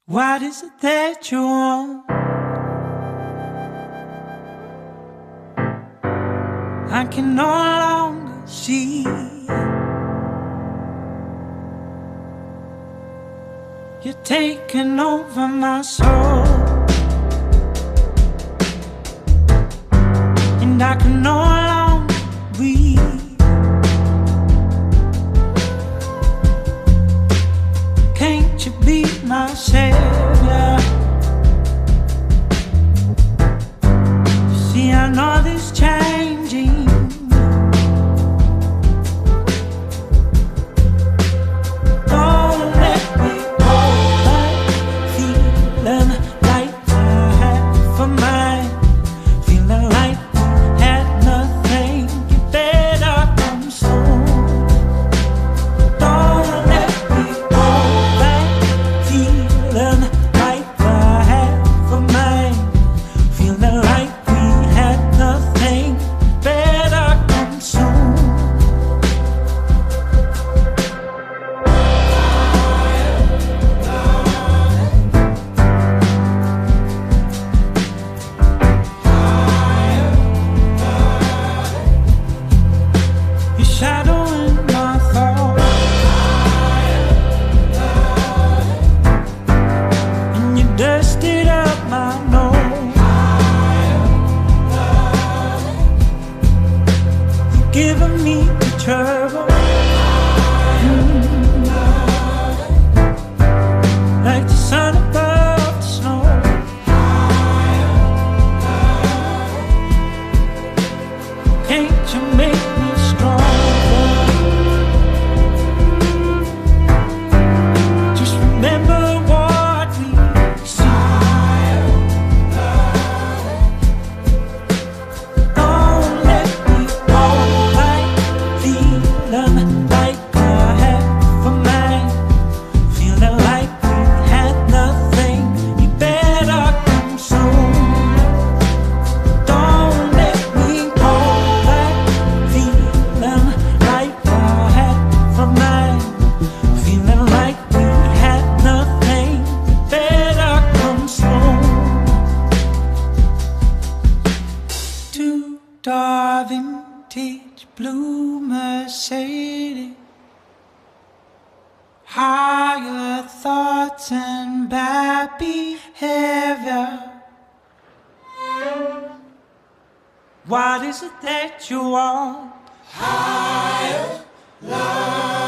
What is it that you want? I can no longer see. You're taking over my soul, and I can no longer breathe. Can't you be my savior? You see, I know this changing. Don't let me go back, feeling like I had for mine, feeling like we had nothing. You better come soon. Don't let me go back, feeling like I had for mine, feeling like we had nothing. You better come soon. Your shadow in my thoughts, and you dusted up my nose. You're giving me the trouble, like the sun above the snow. Can't you make me stronger? Just remember what we see. Don't let me go back, feeling like I had for mine, feeling like we had nothing. You better come soon. Don't let me go back, feeling like I had for mine, feeling like we had nothing. You better come soon. Two-door vintage blue Mercedes, higher thoughts and bad behavior. What is it that you want? Higher love.